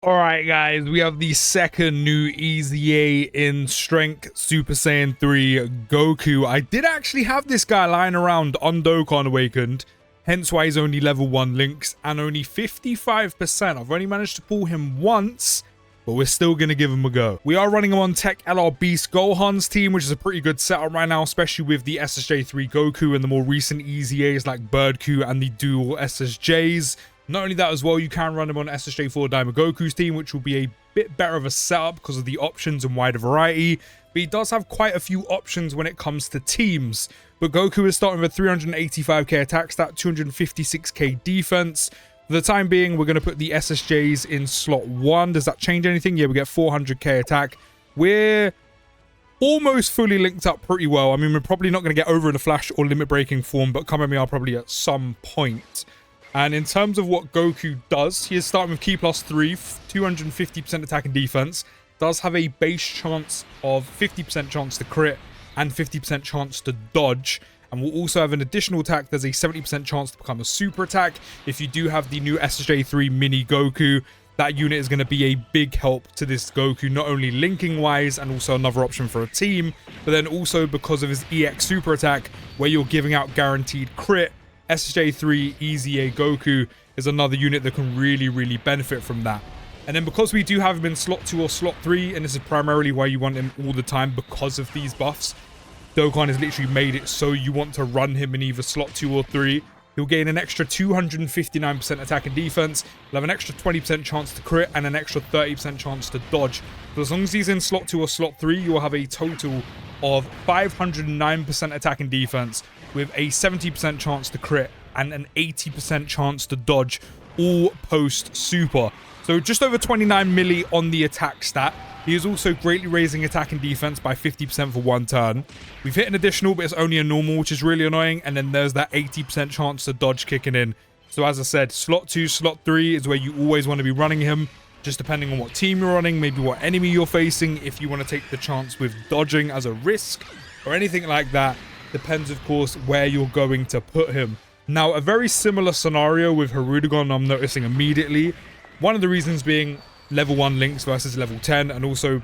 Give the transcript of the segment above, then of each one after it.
All right, guys, we have the second new EZA in Strength Super Saiyan 3 Goku. I did actually have this guy lying around on Dokkan Awakened, hence why he's only level 1 links and only 55%. I've only managed to pull him once, but we're still going to give him a go. We are running him on Tech LR Beast Gohan's team, which is a pretty good setup right now, especially with the SSJ3 Goku and the more recent EZAs like Birdku and the dual SSJs. Not only that as well, you can run him on SSJ4 Daima Goku's team, which will be a bit better of a setup because of the options and wider variety. But he does have quite a few options when it comes to teams. But Goku is starting with 385k attack stat, 256k defense. For the time being, we're going to put the SSJs in slot 1. Does that change anything? Yeah, we get 400k attack. We're almost fully linked up pretty well. I mean, we're probably not going to get over in a flash or limit breaking form, but come at me, I'll probably at some point. And in terms of what Goku does, he is starting with Ki plus 3, 250% attack and defense. Does have a base chance of 50% chance to crit and 50% chance to dodge. And will also have an additional attack. There's a 70% chance to become a super attack. If you do have the new SSJ3 Mini Goku, that unit is going to be a big help to this Goku, not only linking wise and also another option for a team, but then also because of his EX super attack, where you're giving out guaranteed crit. SSJ3 EZA Goku is another unit that can really benefit from that. And then because we do have him in slot 2 or slot 3, and this is primarily why you want him all the time because of these buffs, Dokkan has literally made it so you want to run him in either slot 2 or 3. He'll gain an extra 259% attack and defense. He'll have an extra 20% chance to crit and an extra 30% chance to dodge. So as long as he's in slot 2 or slot 3, you will have a total of 509% attack and defense with a 70% chance to crit and an 80% chance to dodge, all post super. So just over 29 milli on the attack stat. He is also greatly raising attack and defense by 50% for one turn. We've hit an additional, but it's only a normal, which is really annoying. And then there's that 80% chance to dodge kicking in. So as I said, slot 2, slot 3 is where you always want to be running him. Just depending on what team you're running, maybe what enemy you're facing, if you want to take the chance with dodging as a risk or anything like that. Depends, of course, where you're going to put him. Now, a very similar scenario with Hirudegon I'm noticing immediately. One of the reasons being level 1 links versus level 10, and also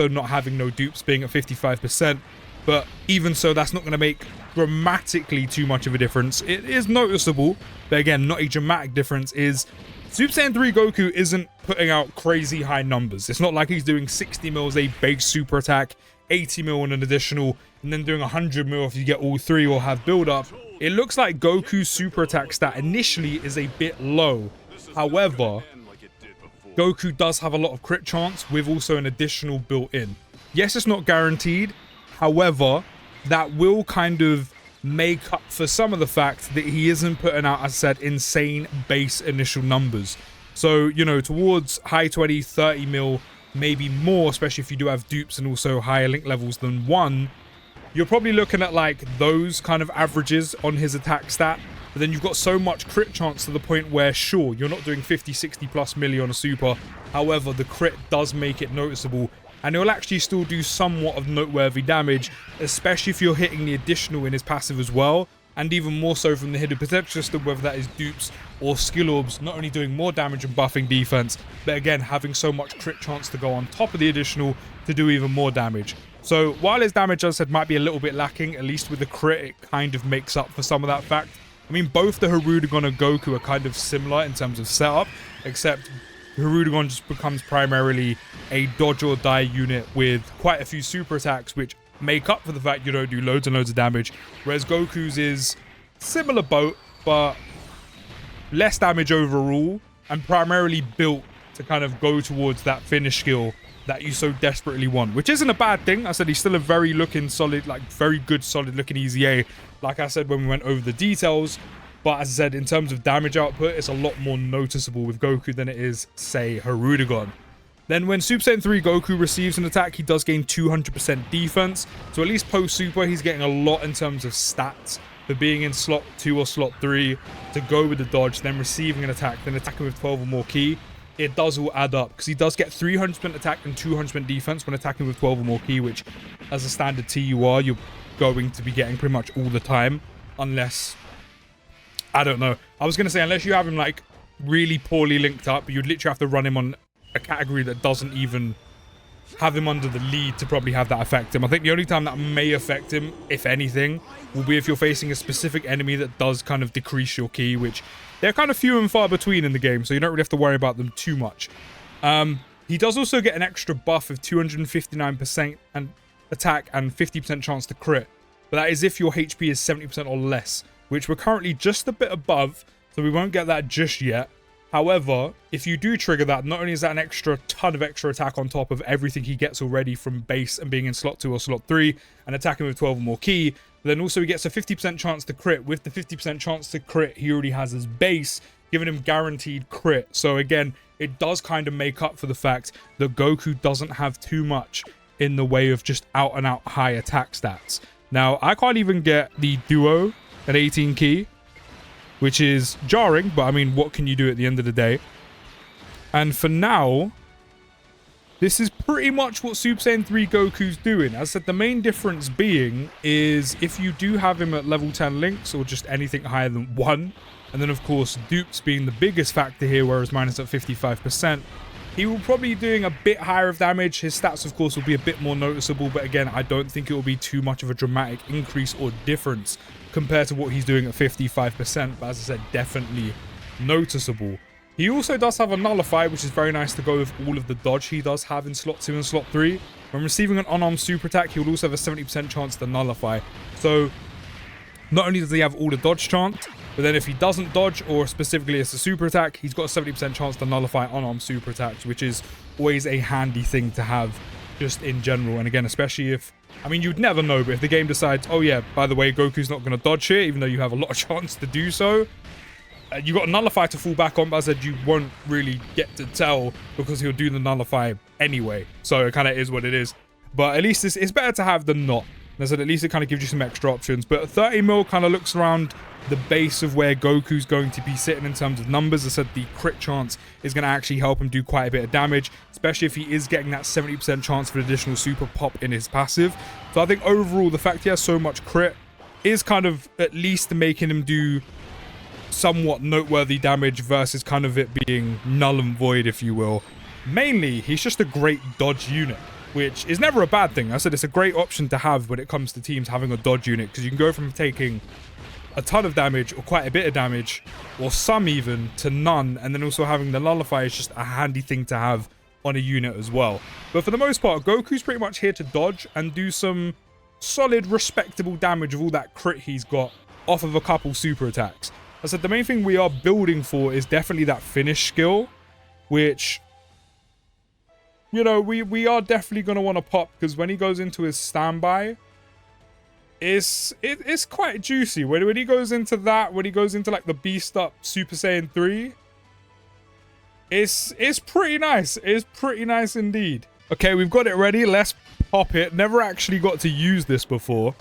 not having no dupes being at 55%. But even so, that's not going to make dramatically too much of a difference. It is noticeable, but again, not a dramatic difference. Is Super Saiyan 3 Goku isn't putting out crazy high numbers. It's not like he's doing 60 mils a base super attack, 80 mil on an additional, and then doing 100 mil if you get all 3 or have build up. It looks like Goku's super attack stat initially is a bit low. However, Goku does have a lot of crit chance with also an additional built in. Yes, it's not guaranteed. However, that will kind of make up for some of the fact that he isn't putting out, as I said, insane base initial numbers. So, you know, towards high 20, 30 mil, maybe more, especially if you do have dupes and also higher link levels than 1, you're probably looking at like those kind of averages on his attack stat. But then you've got so much crit chance to the point where, sure, you're not doing 50, 60 plus milli on a super. However, the crit does make it noticeable. And it will actually still do somewhat of noteworthy damage, especially if you're hitting the additional in his passive as well. And even more so from the hidden potential system, whether that is dupes or skill orbs, not only doing more damage and buffing defense, but again, having so much crit chance to go on top of the additional to do even more damage. So while his damage, as I said, might be a little bit lacking, at least with the crit, it kind of makes up for some of that fact. I mean, both the Hirudegon and Goku are kind of similar in terms of setup, except Hirudegon just becomes primarily a dodge or die unit with quite a few super attacks, which make up for the fact you don't do loads and loads of damage, whereas Goku's is similar boat, but less damage overall, and primarily built to kind of go towards that finish skill that you so desperately want, which isn't a bad thing. I said he's still a very looking solid, like very good solid looking EZA, like I said when we went over the details. But as I said, in terms of damage output, it's a lot more noticeable with Goku than it is, say, Hirudegon. Then when Super Saiyan 3 Goku receives an attack, he does gain 200% defense. So at least post-super, he's getting a lot in terms of stats for being in slot 2 or slot 3 to go with the dodge, then receiving an attack, then attacking with 12 or more ki. It does all add up because he does get 300% attack and 200% defense when attacking with 12 or more ki, which as a standard TUR, you're going to be getting pretty much all the time, unless, I don't know. I was going to say, unless you have him like really poorly linked up, you'd literally have to run him on a category that doesn't even have him under the lead to probably have that affect him. I think the only time that may affect him, if anything, will be if you're facing a specific enemy that does kind of decrease your ki, which they're kind of few and far between in the game, so you don't really have to worry about them too much. He does also get an extra buff of 259% and attack and 50% chance to crit, but that is if your HP is 70% or less, which we're currently just a bit above, so we won't get that just yet. However, if you do trigger that, not only is that an extra ton of extra attack on top of everything he gets already from base and being in slot 2 or slot 3 and attacking with 12 or more ki, but then also he gets a 50% chance to crit. With the 50% chance to crit he already has as base, giving him guaranteed crit. So again, it does kind of make up for the fact that Goku doesn't have too much in the way of just out and out high attack stats. Now, I can't even get the duo at 18 ki, which is jarring, but I mean, what can you do at the end of the day? And for now, this is pretty much what Super Saiyan 3 Goku's doing. As I said, the main difference being is if you do have him at level 10 links or just anything higher than 1, and then of course dupes being the biggest factor here, whereas mine is at 55%, he will probably be doing a bit higher of damage. His stats of course will be a bit more noticeable, but again, I don't think it will be too much of a dramatic increase or difference compared to what he's doing at 55%, but as I said, definitely noticeable. He also does have a nullify, which is very nice to go with all of the dodge he does have in slot 2 and slot 3. When receiving an unarmed super attack, he will also have a 70% chance to nullify. So not only does he have all the dodge chance, but then if he doesn't dodge, or specifically it's a super attack, he's got a 70% chance to nullify unarmed super attacks, which is always a handy thing to have just in general. And again, especially if, I mean, you'd never know, but if the game decides, oh yeah, by the way, Goku's not going to dodge here, even though you have a lot of chance to do so, you got a nullify to fall back on, but as I said, you won't really get to tell because he'll do the nullify anyway. So it kind of is what it is. But at least it's better to have than not. And I said, at least it kind of gives you some extra options. But 30 mil kind of looks around the base of where Goku's going to be sitting in terms of numbers. I said the crit chance is going to actually help him do quite a bit of damage, especially if he is getting that 70% chance for additional super pop in his passive. So I think overall, the fact he has so much crit is kind of at least making him do somewhat noteworthy damage versus kind of it being null and void, if you will. Mainly, he's just a great dodge unit, which is never a bad thing. I said it's a great option to have when it comes to teams having a dodge unit, because you can go from taking a ton of damage or quite a bit of damage or some even to none, and then also having the nullify is just a handy thing to have on a unit as well. But for the most part, Goku's pretty much here to dodge and do some solid respectable damage of all that crit he's got off of a couple super attacks. I said the main thing we are building for is definitely that finish skill, which, you know, we are definitely going to want to pop, because when he goes into his standby, it's quite juicy. When he goes into that, when he goes into like the beast up Super Saiyan 3, it's pretty nice. It's pretty nice indeed. Okay, we've got it ready. Let's pop it. Never actually got to use this before.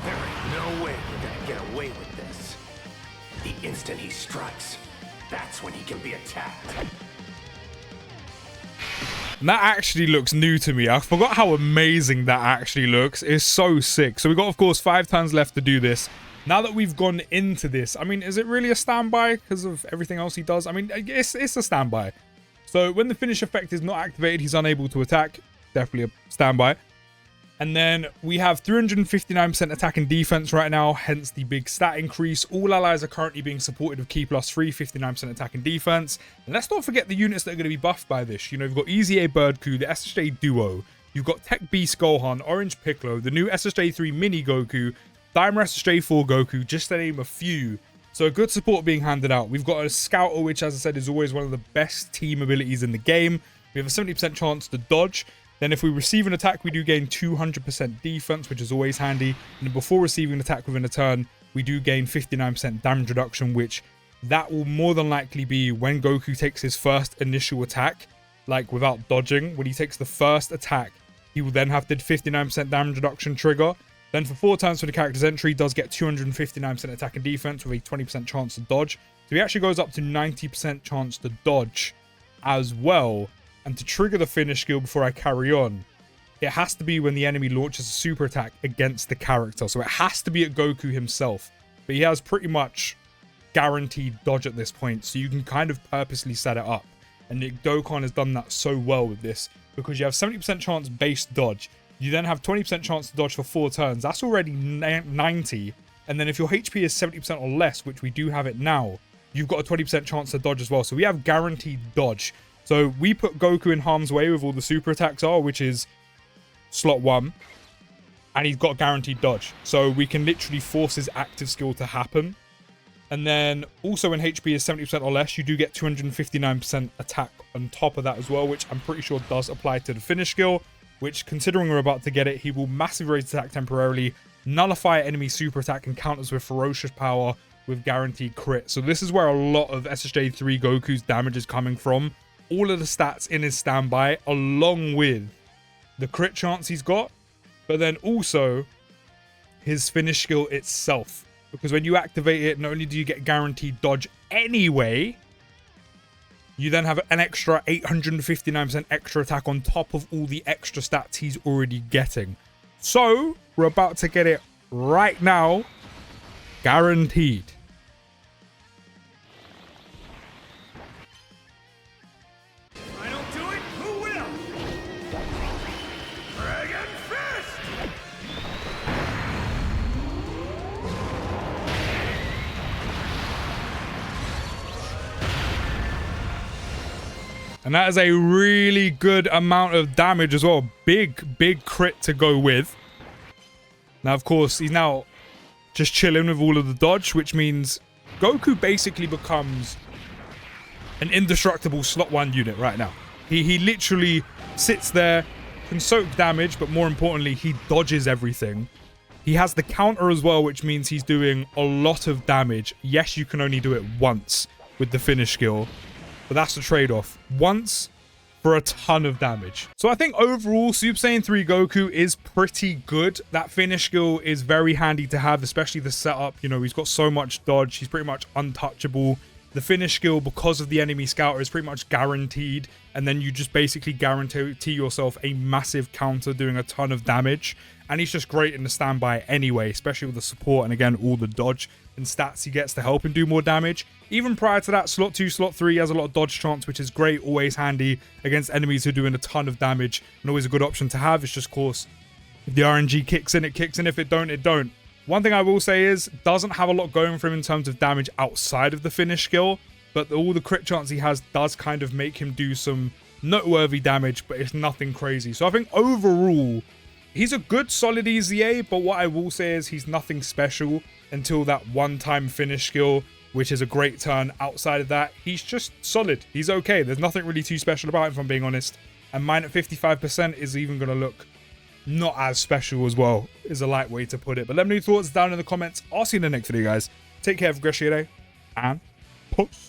There ain't no way we're gonna get away with this. The instant he strikes, that's when he can be attacked. And that actually looks new to me. I forgot how amazing that actually looks. It's so sick. So we've got, of course, 5 turns left to do this. Now that we've gone into this, I mean, is it really a standby because of everything else he does? I mean, it's a standby. So when the finish effect is not activated, he's unable to attack. Definitely a standby. And then we have 359% attack and defense right now, hence the big stat increase. All allies are currently being supported with Ki plus 3, 59% attack and defense. And let's not forget the units that are going to be buffed by this. You know, you've got EZA Goku, the SSJ Duo, you've got Tech Beast Gohan, Orange Piccolo, the new SSJ3 Mini Goku, Dimer SSJ4 Goku, just to name a few. So good support being handed out. We've got a Scouter, which, as I said, is always one of the best team abilities in the game. We have a 70% chance to dodge. Then if we receive an attack, we do gain 200% defense, which is always handy. And then before receiving an attack within a turn, we do gain 59% damage reduction, which that will more than likely be when Goku takes his first initial attack, like without dodging. When he takes the first attack, he will then have the 59% damage reduction trigger. Then for 4 turns for the character's entry, he does get 259% attack and defense with a 20% chance to dodge. So he actually goes up to 90% chance to dodge as well. And to trigger the finish skill before I carry on, it has to be when the enemy launches a super attack against the character. So it has to be at Goku himself. But he has pretty much guaranteed dodge at this point, so you can kind of purposely set it up. And Dokkan has done that so well with this, because you have 70% chance base dodge. You then have 20% chance to dodge for 4 turns. That's already 90. And then if your HP is 70% or less, which we do have it now, you've got a 20% chance to dodge as well. So we have guaranteed dodge. So we put Goku in harm's way with all the super attacks are, which is slot 1. And he's got guaranteed dodge. So we can literally force his active skill to happen. And then also when HP is 70% or less, you do get 259% attack on top of that as well, which I'm pretty sure does apply to the finish skill, which considering we're about to get it, he will massively raise attack temporarily, nullify enemy super attack, and counters with ferocious power with guaranteed crit. So this is where a lot of SSJ3 Goku's damage is coming from. All of the stats in his standby, along with the crit chance he's got, but then also his finish skill itself. Because when you activate it, not only do you get guaranteed dodge anyway, you then have an extra 859% extra attack on top of all the extra stats he's already getting. So, we're about to get it right now. Guaranteed. I don't do it, who will? Dragon Fist! And that is a really good amount of damage as well. Big crit to go with. Now, of course, he's now just chilling with all of the dodge, which means Goku basically becomes an indestructible slot 1 unit right now. He literally sits there, can soak damage, but more importantly, he dodges everything. He has the counter as well, which means he's doing a lot of damage. Yes, you can only do it once with the finish skill, but that's the trade-off. Once for a ton of damage. So I think overall, Super Saiyan 3 Goku is pretty good. That finish skill is very handy to have, especially the setup. You know, he's got so much dodge. He's pretty much untouchable. The finish skill, because of the enemy scouter, is pretty much guaranteed. And then you just basically guarantee yourself a massive counter doing a ton of damage. And he's just great in the standby anyway, especially with the support and again, all the dodge and stats he gets to help him do more damage. Even prior to that, slot 2, slot 3 has a lot of dodge chance, which is great, always handy against enemies who are doing a ton of damage, and always a good option to have. It's just, of course, if the RNG kicks in, it kicks in. If it don't, it don't. One thing I will say is, doesn't have a lot going for him in terms of damage outside of the finish skill, but all the crit chance he has does kind of make him do some noteworthy damage, but it's nothing crazy. So I think overall, he's a good solid EZA, but what I will say is he's nothing special until that one-time finish skill, which is a great turn. Outside of that, he's just solid. He's okay. There's nothing really too special about him, if I'm being honest. And mine at 55% is even going to look not as special as well, is a light way to put it. But let me know your thoughts down in the comments. I'll see you in the next video, guys. Take care, have a great day, and peace.